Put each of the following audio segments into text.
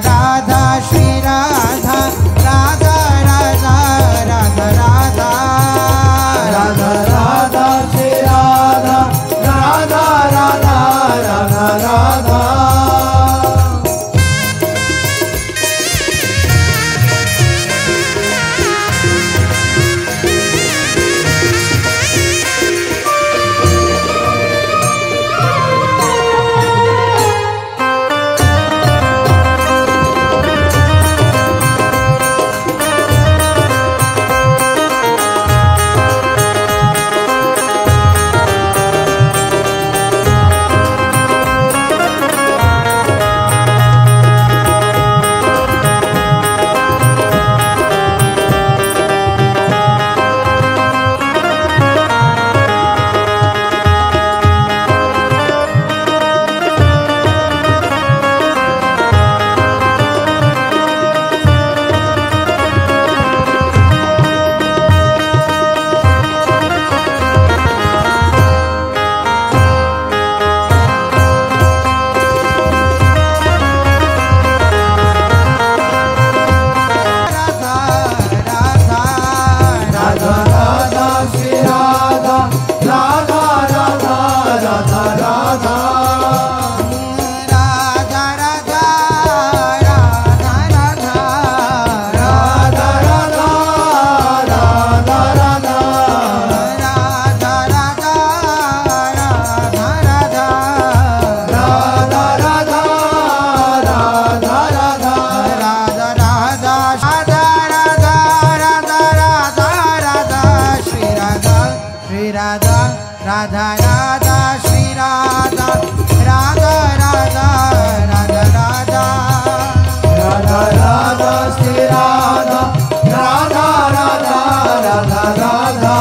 राधा श्री राधा राधा राधा राधा राधा राधा राधा श्री राधा राधा राधा राधा राधा राधा राधा श्री राधा राधा राधा राधा राधा राधा राधा श्री राधा राधा राधा राधा राधा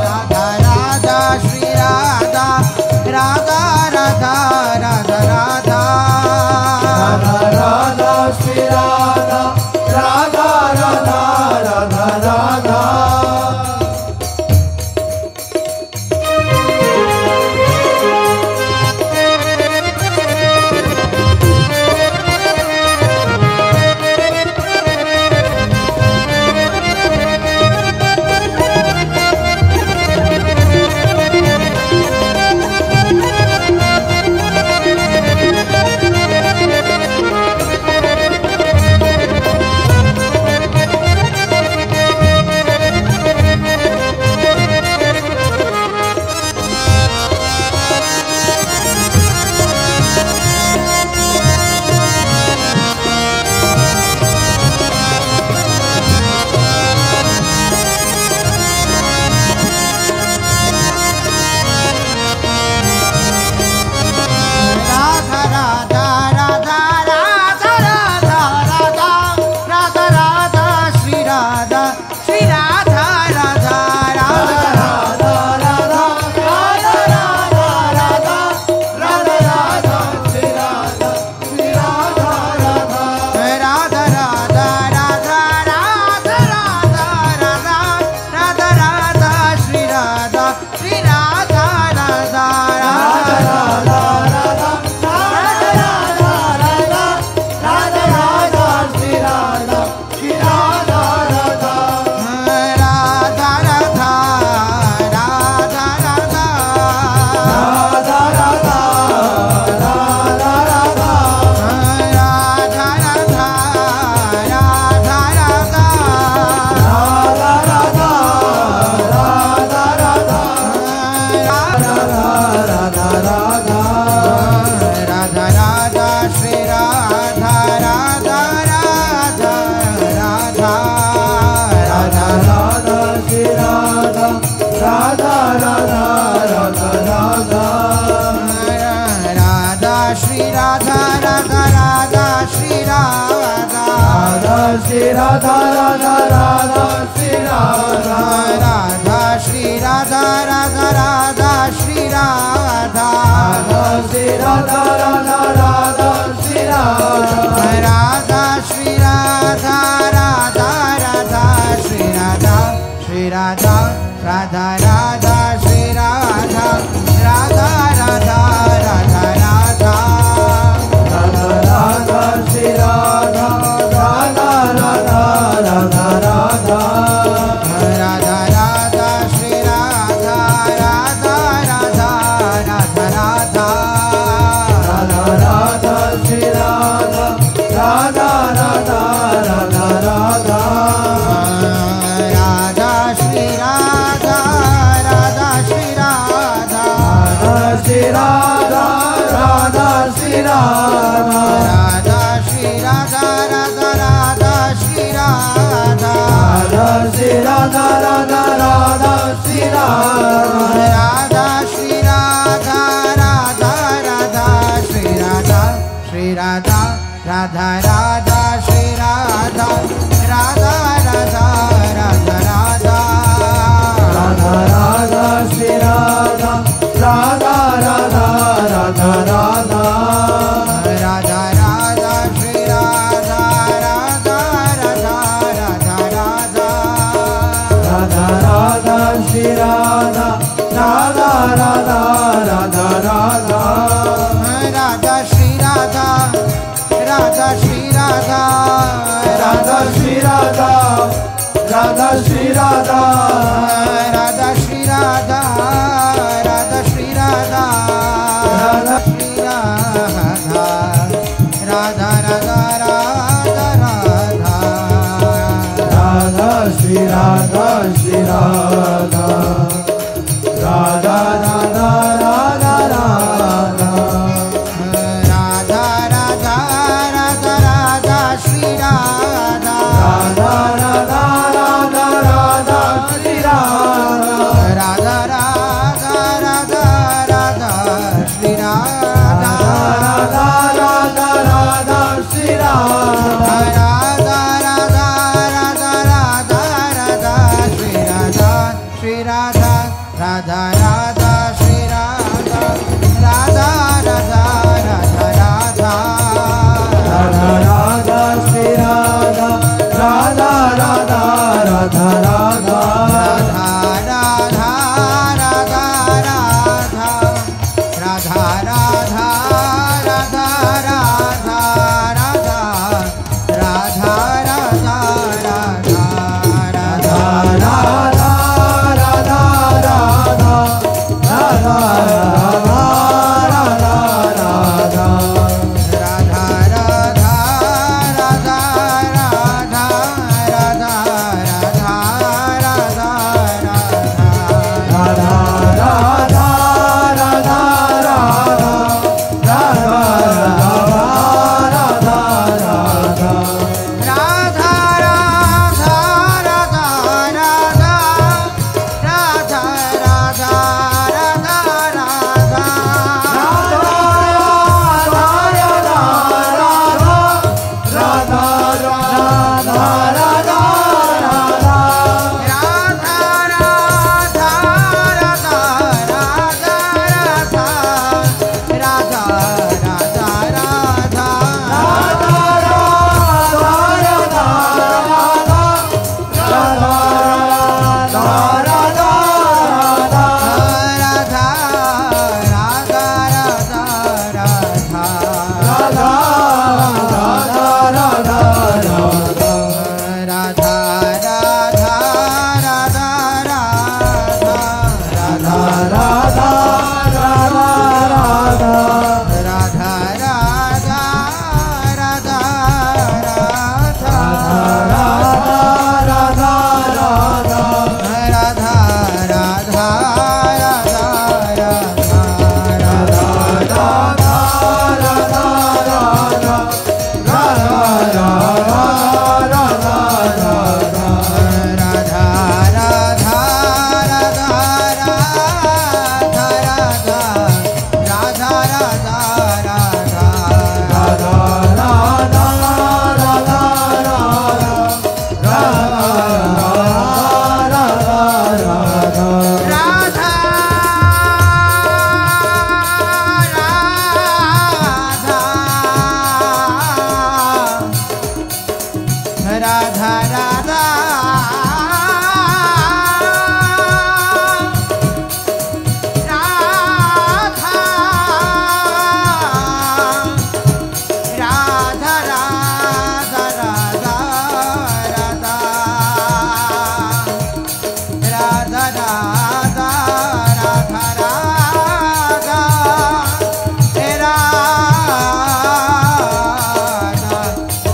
राधा राधा श्री राधा राधा राधा राधा राधा राधा राधा श्री राधा राधा राधा राधा राधा श्री राधा राधा राधा श्री राधा राधा श्री राधा राधा राधा श्री राधा श्री राधा राधा राधा श्री राधा राधा श्री राधा राधा राधा श्री राधा श्री राधा राधा राधा श्री राधा राधा राधा राधा राधा राधा राधा श्री राधा राधा राधा राधा राधा राधा श्री राधा राधा श्री राधा श्री राधा राधा श्री राधा राधा श्री राधा राधा राधा श्री राधा श्री राधा राधा राधा श्री राधा राधा श्री राधा राधा राधा श्री राधा श्री राधा राधा राधा श्री राधा राधा राधा राधा राधा राधा राधा श्री राधा राधा राधा राधा राधा राधा राधा श्री राधा राधा राधा राधा राधा राधा राधा श्री राधा राधा राधा राधा राधा राधा श्री राधा राधा श्री राधा राधा श्री राधा राधा श्री राधा राधा श्री राधा राधा श्री राधा राधा श्री राधा राधा राधा राधा राधा राधा श्री राधा श्री राधा राधा राधा राधा राधा राधा राधा राधा राधा श्री राधा राधा राधा राधा राधा श्री राधा राधा राधा राधा राधा श्री राधा राधा राधा राधा श्री राधा राधा राधा राधा राधा राधा श्री राधा श्री राधा राधा राधा श्री राधा राधा राधा राधा राधा राधा राधा श्री राधा राधा राधा राधा राधा राधा राधा राधा राधा राधा राधा राधा राधा राधा राधा राधा राधा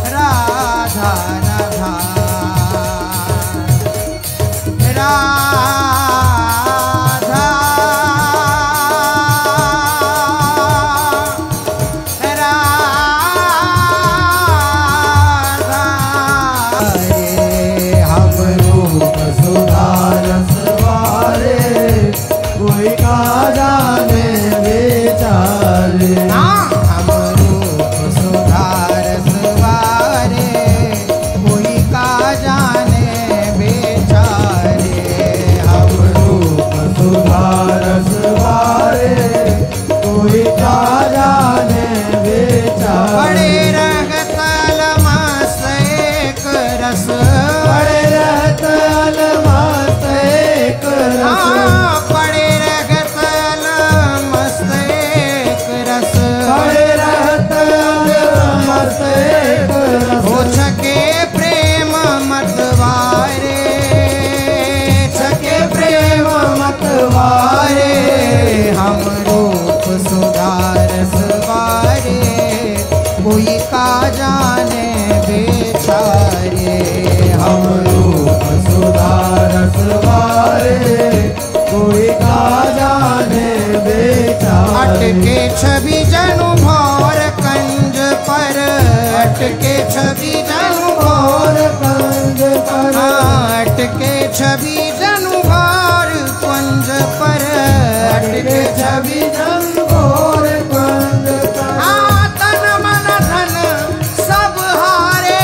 अटके छवि जनु भौर कंज पर, अटके छवि जनु भौर कंज पर, अटके छवि जनु भौर कंज पर, अटके छवि जनु भौर कंज पर। तन मन धन सब हारे,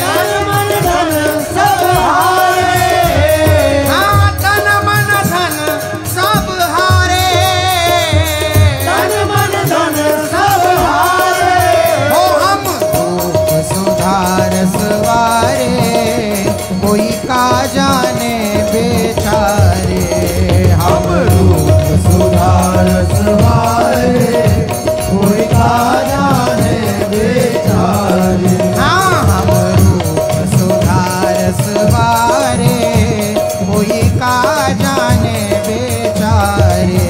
तन मन धन सब हारे, तन मन धन सब हारे, तन मन धन सब हारे। हो हम रूप सुधार सवारे, कोई का जाने बेचारे, हम रूप सुधार सवारे, कोई का जाने बेचारे। हाँ हम रूप सुधार सवारे, कोई का जाने बेचारे,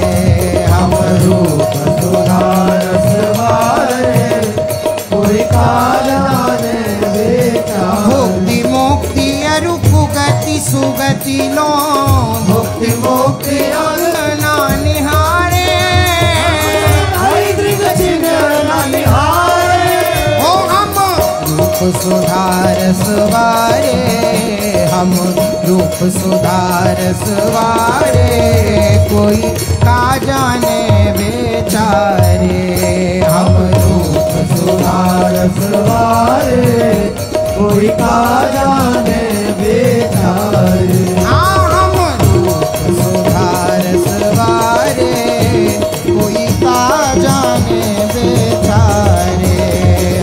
हम रूप सुधार सवारे, कोई का जाने बेचारे। भुक्ति मुक्ति अरु कुगति सुगति लो, भुक्ति मुक्ति ना निहारे, ना निहारे। हो हम रूप सुधार सवारे, हम रूप सुधार सवारे, कोई का जाने बेचारे, हम रूप सुधार सवारे, कोई का जाने बेचारे। हाँ हम रूप सुधार सवारे, कोई का जाने बेचारे,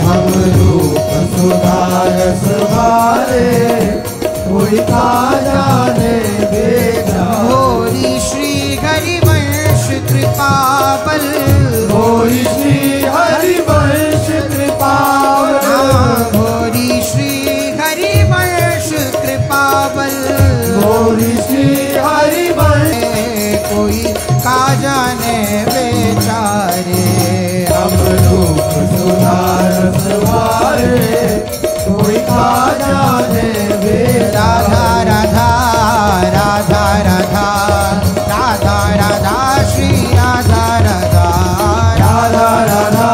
हम रूप सुधार सवारे, कोई का जाने बेचारे। होरी श्री हरिवंश कृपाबल, होरी श्री हरिवंश कृपाबल, होरी श्री हरिवंश कृपाबल, होरी श्री हरिवंश, कोई का जाने बेचारे, हम रूप सुधार सवारे, कोई का जाने बेचारे। राधा राधा राधा राधा राधा राधा श्री राधा राधा राधा राधा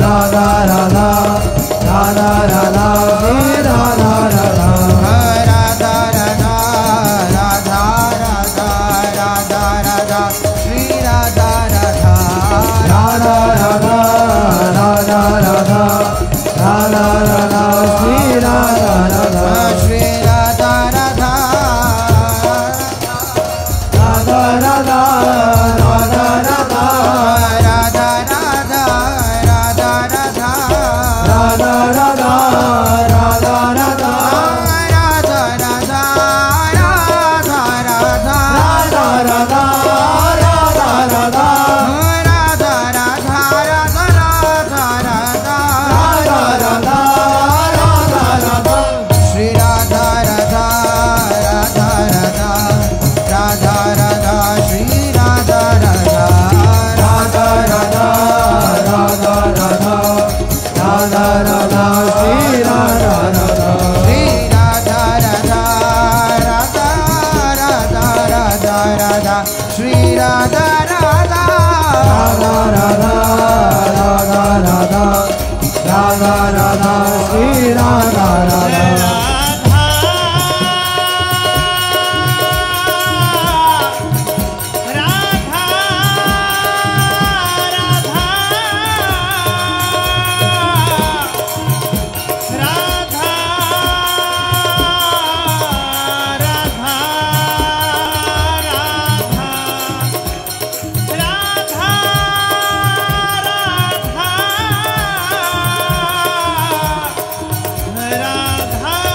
राधा राधा राधा राधा श्री राधा राधा राधा राधा राधा राधा राधा राधा श्री राधा राधा राधा राधा राधा राधा राधा राधा श्री राधा राधा श्री राधा राधा राधा राधा राधा राधा राधा राधा राधा राधा राधा राधा राधा राधा राधा राधा राधा राधा श्री राधा राधा राधा राधा राधा राधा श्री राधा राधा राधा राधा राधा राधा राधा राधा श्री राधा राधा श्री राधा राधा राधा राधा राधा राधा श्री राधा राधा राधा राधा राधा राधा राधा राधा श्री राधा राधा। राधा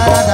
Radha